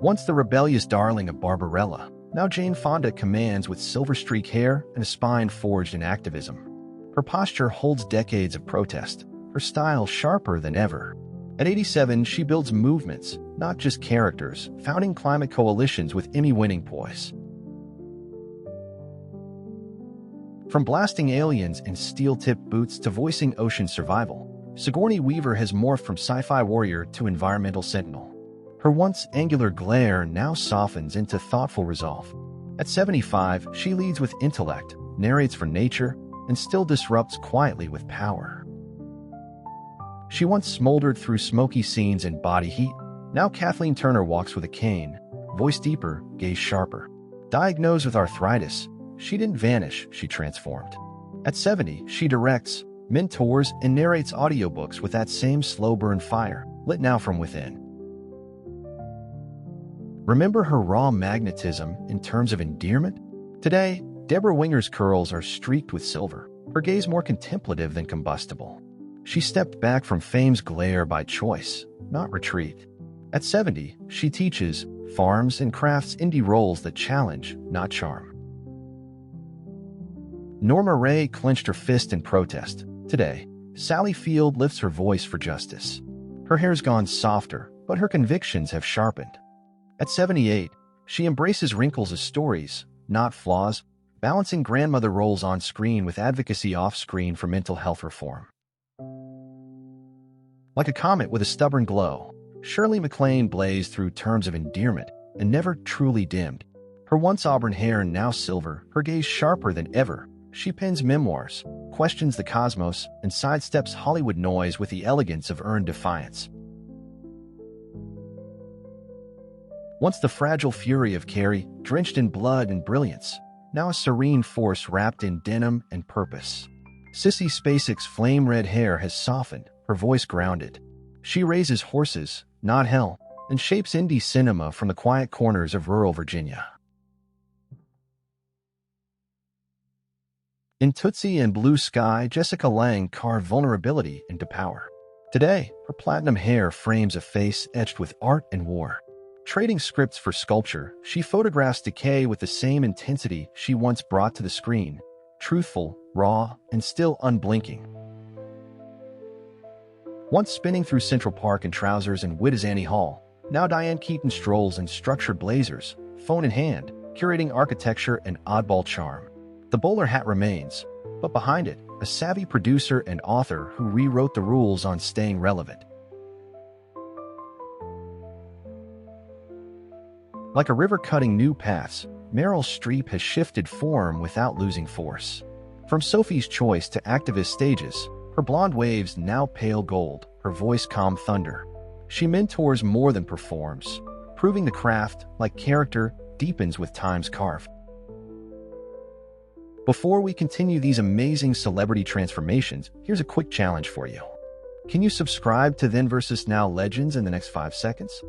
Once the rebellious darling of Barbarella, now Jane Fonda commands with silver streak hair and a spine forged in activism. Her posture holds decades of protest, her style sharper than ever. At 87, she builds movements, not just characters, founding climate coalitions with Emmy-winning poise. From blasting aliens in steel-tipped boots to voicing ocean survival, Sigourney Weaver has morphed from sci-fi warrior to environmental sentinel. Her once angular glare now softens into thoughtful resolve. At 75, she leads with intellect, narrates for nature, and still disrupts quietly with power. She once smoldered through smoky scenes and body heat. Now Kathleen Turner walks with a cane, voice deeper, gaze sharper. Diagnosed with arthritis, she didn't vanish, she transformed. At 70, she directs, mentors, and narrates audiobooks with that same slow-burn fire, lit now from within. Remember her raw magnetism in terms of endearment? Today, Deborah Winger's curls are streaked with silver, her gaze more contemplative than combustible. She stepped back from fame's glare by choice, not retreat. At 70, she teaches, farms, and crafts indie roles that challenge, not charm. Norma Ray clenched her fist in protest. Today, Sally Field lifts her voice for justice. Her hair's gone softer, but her convictions have sharpened. At 78, she embraces wrinkles as stories, not flaws, balancing grandmother roles on screen with advocacy off-screen for mental health reform. Like a comet with a stubborn glow, Shirley MacLaine blazed through terms of endearment and never truly dimmed. Her once auburn hair now silver, her gaze sharper than ever. She pens memoirs, questions the cosmos, and sidesteps Hollywood noise with the elegance of earned defiance. Once the fragile fury of Carrie, drenched in blood and brilliance, now a serene force wrapped in denim and purpose. Sissy Spacek's flame-red hair has softened, her voice grounded. She raises horses, not hell, and shapes indie cinema from the quiet corners of rural Virginia. In Tootsie and Blue Sky, Jessica Lange carved vulnerability into power. Today, her platinum hair frames a face etched with art and war. Trading scripts for sculpture, she photographs decay with the same intensity she once brought to the screen, truthful, raw, and still unblinking. Once spinning through Central Park in trousers and wit as Annie Hall, now Diane Keaton strolls in structured blazers, phone in hand, curating architecture and oddball charm. The bowler hat remains, but behind it, a savvy producer and author who rewrote the rules on staying relevant. Like a river cutting new paths, Meryl Streep has shifted form without losing force. From Sophie's Choice to activist stages, her blonde waves now pale gold, her voice calm thunder. She mentors more than performs, proving the craft, like character, deepens with time's carve. Before we continue these amazing celebrity transformations, here's a quick challenge for you. Can you subscribe to ThenVsNow Legends in the next 5 seconds?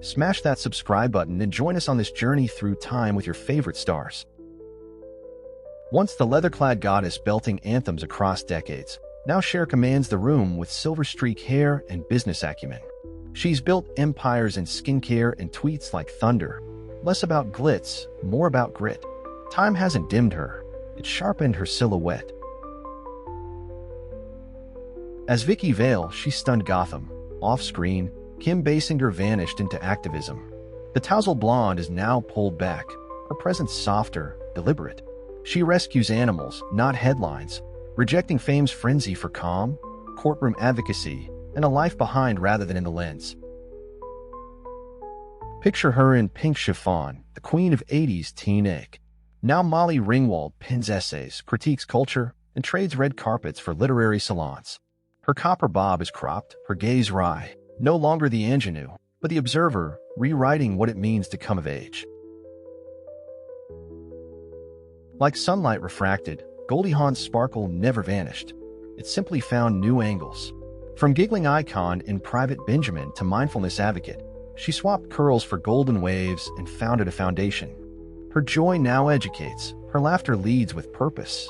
Smash that subscribe button and join us on this journey through time with your favorite stars. Once the leather-clad goddess belting anthems across decades, now Cher commands the room with silver streak hair and business acumen. She's built empires in skincare and tweets like thunder. Less about glitz, more about grit. Time hasn't dimmed her. It sharpened her silhouette. As Vicky Vale, she stunned Gotham. Off-screen, Kim Basinger vanished into activism. The tousled blonde is now pulled back, her presence softer, deliberate. She rescues animals, not headlines, rejecting fame's frenzy for calm, courtroom advocacy, and a life behind rather than in the lens. Picture her in pink chiffon, the queen of 80s teen egg. Now Molly Ringwald pens essays, critiques culture, and trades red carpets for literary salons. Her copper bob is cropped, her gaze wry, no longer the ingenue, but the observer, rewriting what it means to come of age. Like sunlight refracted, Goldie Hawn's sparkle never vanished. It simply found new angles. From giggling icon in Private Benjamin to mindfulness advocate, she swapped curls for golden waves and founded a foundation. Her joy now educates, her laughter leads with purpose.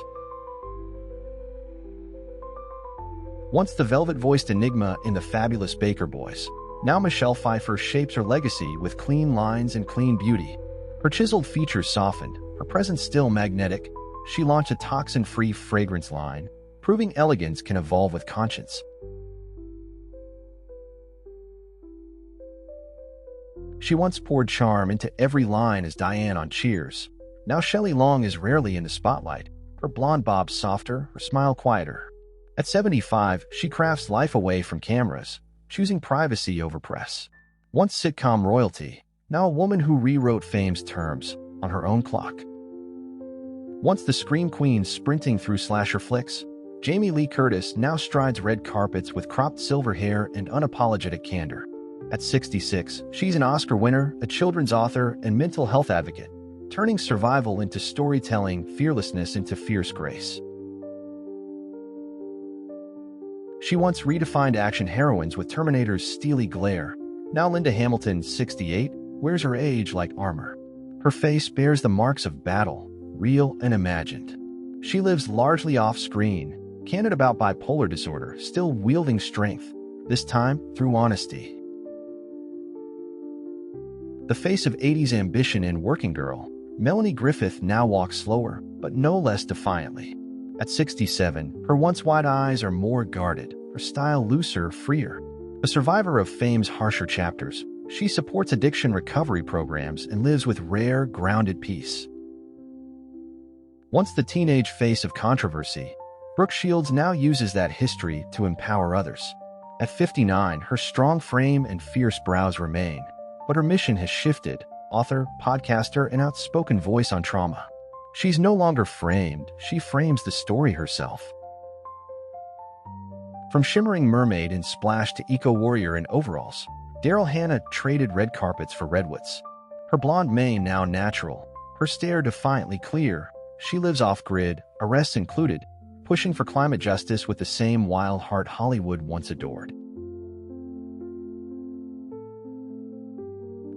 Once the velvet-voiced enigma in the Fabulous Baker Boys, Now Michelle Pfeiffer shapes her legacy with clean lines and clean beauty. Her chiseled features softened, her presence still magnetic. She launched a toxin-free fragrance line, proving elegance can evolve with conscience. She once poured charm into every line as Diane on Cheers. Now Shelley Long is rarely in the spotlight, her blonde bob softer, her smile quieter. At 75, she crafts life away from cameras, choosing privacy over press. Once sitcom royalty, now a woman who rewrote fame's terms on her own clock. Once the scream queen sprinting through slasher flicks, Jamie Lee Curtis now strides red carpets with cropped silver hair and unapologetic candor. At 66, she's an Oscar winner, a children's author, and mental health advocate, turning survival into storytelling, fearlessness into fierce grace. She once redefined action heroines with Terminator's steely glare. Now Linda Hamilton, 68, wears her age like armor. Her face bears the marks of battle, real and imagined. She lives largely off-screen, candid about bipolar disorder, still wielding strength, this time through honesty. The face of 80s ambition and working girl, Melanie Griffith now walks slower, but no less defiantly. At 67, her once wide eyes are more guarded, her style looser, freer. A survivor of fame's harsher chapters, she supports addiction recovery programs and lives with rare, grounded peace. Once the teenage face of controversy, Brooke Shields now uses that history to empower others. At 59, her strong frame and fierce brows remain, but her mission has shifted, author, podcaster, and outspoken voice on trauma. She's no longer framed, she frames the story herself. From shimmering mermaid in Splash to eco-warrior in overalls, Daryl Hannah traded red carpets for redwoods. Her blonde mane now natural, her stare defiantly clear. She lives off-grid, arrests included, pushing for climate justice with the same wild heart Hollywood once adored.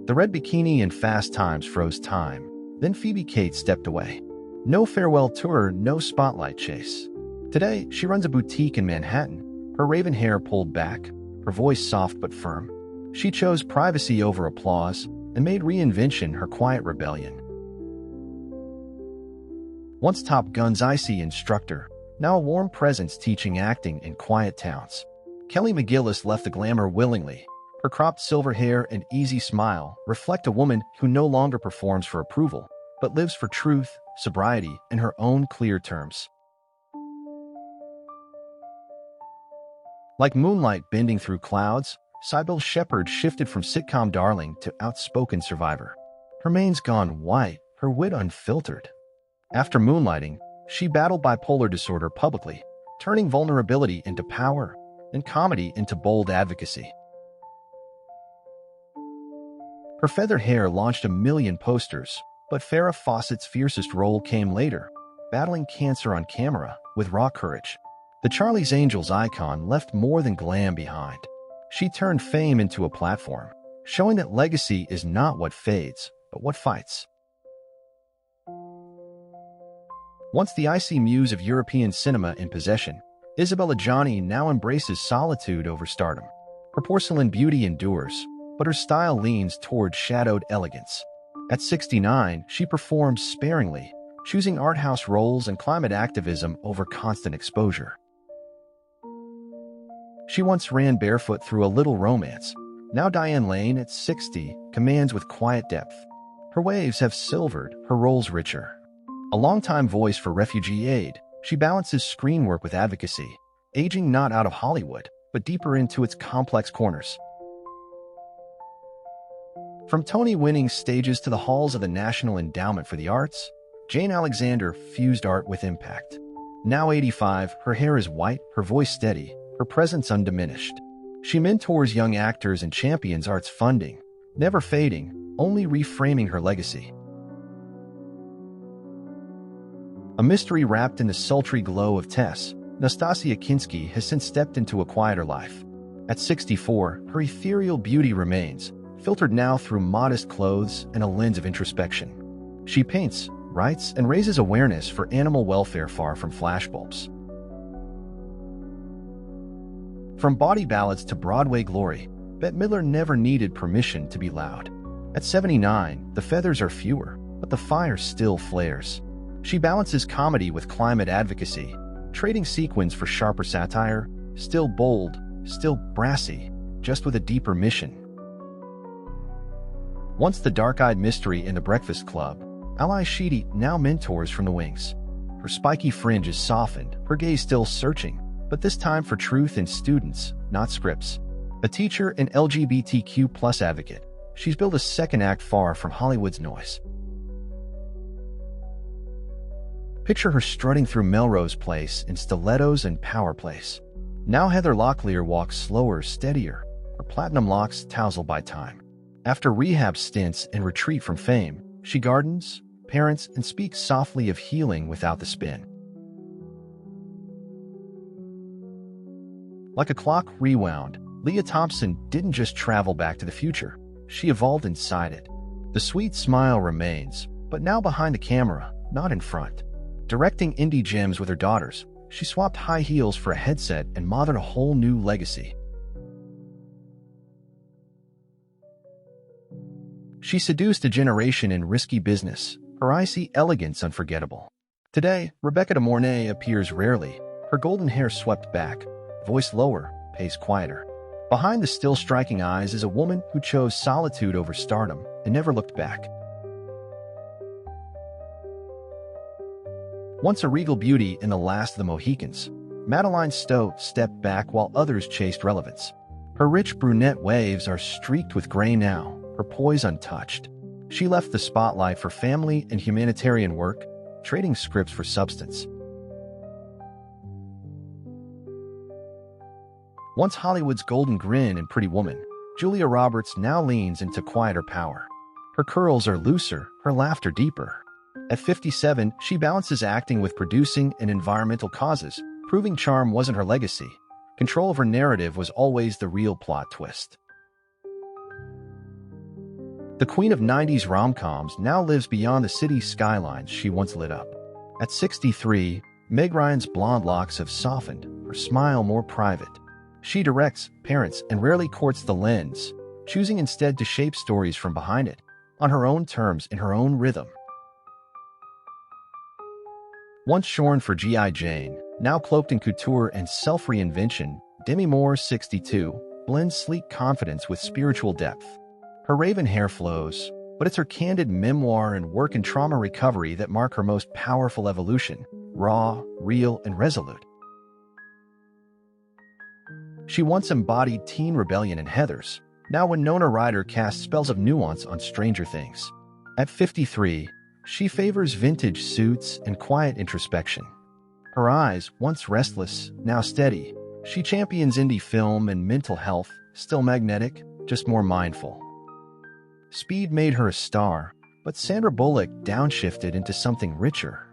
The red bikini in Fast Times froze time, then Phoebe Cates stepped away. No farewell tour, no spotlight chase. Today, she runs a boutique in Manhattan, her raven hair pulled back, her voice soft but firm. She chose privacy over applause and made reinvention her quiet rebellion. Once Top Gun's icy instructor, now a warm presence teaching acting in quiet towns. Kelly McGillis left the glamour willingly. Her cropped silver hair and easy smile reflect a woman who no longer performs for approval, but lives for truth, sobriety, and her own clear terms. Like moonlight bending through clouds, Sybil Shepherd shifted from sitcom darling to outspoken survivor. Her mane's gone white, her wit unfiltered. After moonlighting, she battled bipolar disorder publicly, turning vulnerability into power and comedy into bold advocacy. Her feathered hair launched a million posters, but Farrah Fawcett's fiercest role came later, battling cancer on camera with raw courage. The Charlie's Angels icon left more than glam behind. She turned fame into a platform, showing that legacy is not what fades, but what fights. Once the icy muse of European cinema in possession, Isabella Gianni now embraces solitude over stardom. Her porcelain beauty endures, but her style leans toward shadowed elegance. At 69, she performs sparingly, choosing art house roles and climate activism over constant exposure. She once ran barefoot through a Little Romance. Now Diane Lane, at 60, commands with quiet depth. Her waves have silvered, her roles richer. A longtime voice for refugee aid, she balances screen work with advocacy, aging not out of Hollywood, but deeper into its complex corners. From Tony-winning stages to the halls of the National Endowment for the Arts, Jane Alexander fused art with impact. Now 85, her hair is white, her voice steady, her presence undiminished. She mentors young actors and champions arts funding, never fading, only reframing her legacy. A mystery wrapped in the sultry glow of Tess, Nastasia Kinski has since stepped into a quieter life. At 64, her ethereal beauty remains, filtered now through modest clothes and a lens of introspection. She paints, writes, and raises awareness for animal welfare far from flashbulbs. From body ballads to Broadway glory, Bette Midler never needed permission to be loud. At 79, the feathers are fewer, but the fire still flares. She balances comedy with climate advocacy, trading sequins for sharper satire, still bold, still brassy, just with a deeper mission. Once the dark-eyed mystery in The Breakfast Club, Ally Sheedy now mentors from the wings. Her spiky fringe is softened, her gaze still searching, but this time for truth in students, not scripts. A teacher and LGBTQ+ advocate, she's built a second act far from Hollywood's noise. Picture her strutting through Melrose Place in stilettos and power plays. Now Heather Locklear walks slower, steadier, her platinum locks tousled by time. After rehab stints and retreat from fame, she gardens, parents, and speaks softly of healing without the spin. Like a clock rewound, Leah Thompson didn't just travel back to the future, she evolved inside it. The sweet smile remains, but now behind the camera, not in front. Directing indie gems with her daughters, she swapped high heels for a headset and mothered a whole new legacy. She seduced a generation in risky business, her icy elegance unforgettable. Today, Rebecca de Mornay appears rarely, her golden hair swept back, voice lower, pace quieter. Behind the still striking eyes is a woman who chose solitude over stardom and never looked back. Once a regal beauty in The Last of the Mohicans, Madeline Stowe stepped back while others chased relevance. Her rich brunette waves are streaked with gray now, her poise untouched. She left the spotlight for family and humanitarian work, trading scripts for substance. Once Hollywood's golden grin and pretty woman, Julia Roberts now leans into quieter power. Her curls are looser, her laughter deeper. At 57, she balances acting with producing and environmental causes, proving charm wasn't her legacy. Control of her narrative was always the real plot twist. The queen of 90s rom-coms now lives beyond the city skylines she once lit up. At 63, Meg Ryan's blonde locks have softened, her smile more private. She directs, parents, and rarely courts the lens, choosing instead to shape stories from behind it, on her own terms in her own rhythm. Once shorn for G.I. Jane, now cloaked in couture and self-reinvention, Demi Moore, 62, blends sleek confidence with spiritual depth. Her raven hair flows, but it's her candid memoir and work in trauma recovery that mark her most powerful evolution, raw, real, and resolute. She once embodied teen rebellion in Heathers. Now Winona Ryder casts spells of nuance on Stranger Things. At 53, she favors vintage suits and quiet introspection. Her eyes, once restless, now steady. She champions indie film and mental health, still magnetic, just more mindful. Speed made her a star, but Sandra Bullock downshifted into something richer.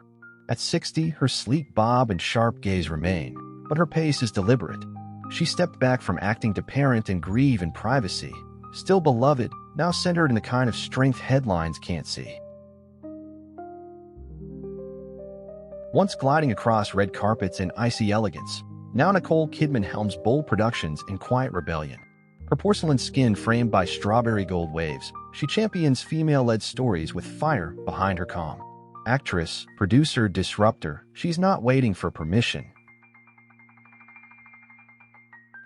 At 60, her sleek bob and sharp gaze remain, but her pace is deliberate. She stepped back from acting to parent and grieve in privacy, still beloved, now centered in the kind of strength headlines can't see. Once gliding across red carpets in icy elegance, now Nicole Kidman helms bold productions in quiet rebellion. Her porcelain skin framed by strawberry gold waves, she champions female-led stories with fire behind her calm. Actress, producer, disruptor, she's not waiting for permission.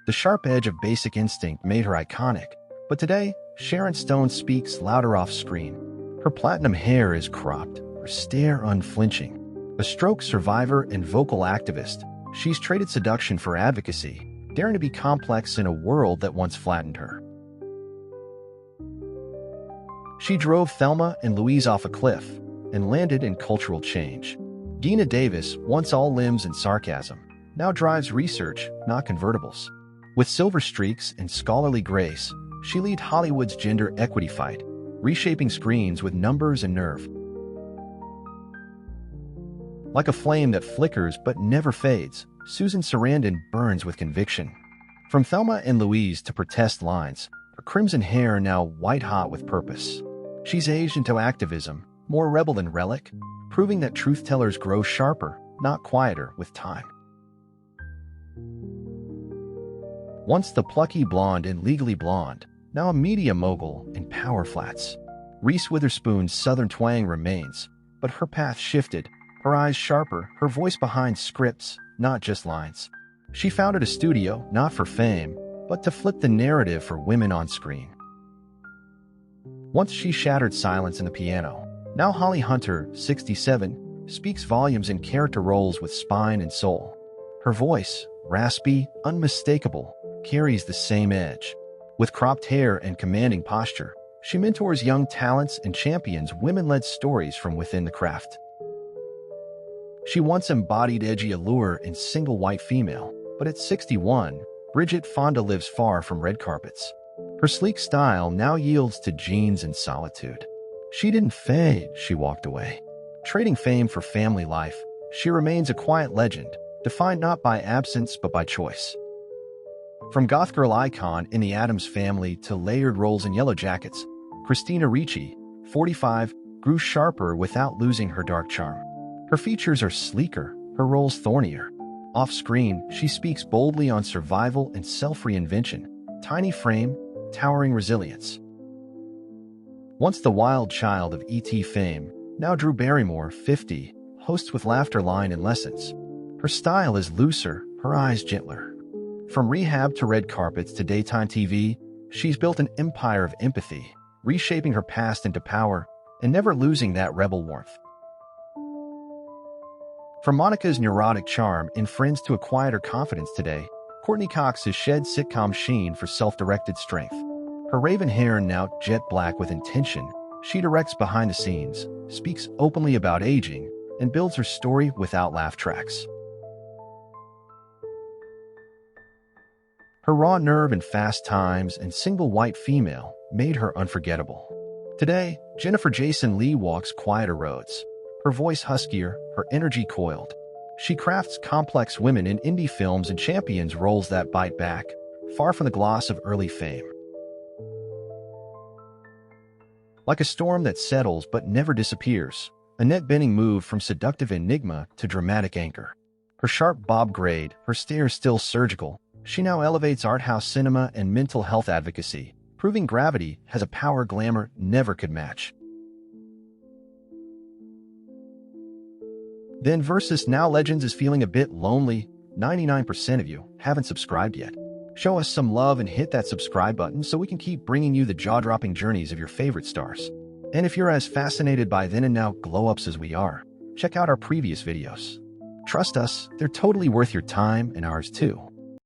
The sharp edge of Basic Instinct made her iconic, but today, Sharon Stone speaks louder off-screen. Her platinum hair is cropped, her stare unflinching. A stroke survivor and vocal activist, she's traded seduction for advocacy, daring to be complex in a world that once flattened her. She drove Thelma and Louise off a cliff and landed in cultural change. Geena Davis, once all limbs and sarcasm, now drives research, not convertibles. With silver streaks and scholarly grace, she leads Hollywood's gender equity fight, reshaping screens with numbers and nerve. Like a flame that flickers but never fades, Susan Sarandon burns with conviction. From Thelma and Louise to Protest Lines, her crimson hair now white-hot with purpose. She's aged into activism, more rebel than relic, proving that truth-tellers grow sharper, not quieter, with time. Once the plucky blonde and legally blonde, now a media mogul in power flats. Reese Witherspoon's southern twang remains, but her path shifted, her eyes sharper, her voice behind scripts, not just lines. She founded a studio, not for fame, but to flip the narrative for women on screen. Once she shattered silence in the piano, now Holly Hunter, 67, speaks volumes in character roles with spine and soul. Her voice, raspy, unmistakable, carries the same edge. With cropped hair and commanding posture, she mentors young talents and champions women-led stories from within the craft. She once embodied edgy allure in single white female, but at 61, Bridget Fonda lives far from red carpets. Her sleek style now yields to jeans and solitude. She didn't fade, she walked away. Trading fame for family life, she remains a quiet legend, defined not by absence but by choice. From goth girl icon in the Addams Family to layered roles in Yellow Jackets, Christina Ricci, 45, grew sharper without losing her dark charm. Her features are sleeker, her roles thornier. Off-screen, she speaks boldly on survival and self-reinvention, tiny frame, towering resilience. Once the wild child of E.T. fame, now Drew Barrymore, 50, hosts with laughter line and lessons. Her style is looser, her eyes gentler. From rehab to red carpets to daytime TV, she's built an empire of empathy, reshaping her past into power and never losing that rebel warmth. From Monica's neurotic charm in Friends to a quieter confidence today, Courtney Cox has shed sitcom sheen for self-directed strength. Her raven hair now jet black with intention, she directs behind the scenes, speaks openly about aging, and builds her story without laugh tracks. Her raw nerve and fast times and single white female made her unforgettable. Today, Jennifer Jason Leigh walks quieter roads. Her voice huskier, her energy coiled. She crafts complex women in indie films and champions roles that bite back, far from the gloss of early fame. Like a storm that settles but never disappears, Annette Bening moved from seductive enigma to dramatic anchor. Her sharp bob braid, her stare still surgical, she now elevates art house cinema and mental health advocacy, proving gravity has a power glamour never could match. ThenVsNow Legends is feeling a bit lonely. 99% of you haven't subscribed yet. Show us some love and hit that subscribe button so we can keep bringing you the jaw-dropping journeys of your favorite stars. And if you're as fascinated by then and now glow-ups as we are, check out our previous videos. Trust us, they're totally worth your time and ours too.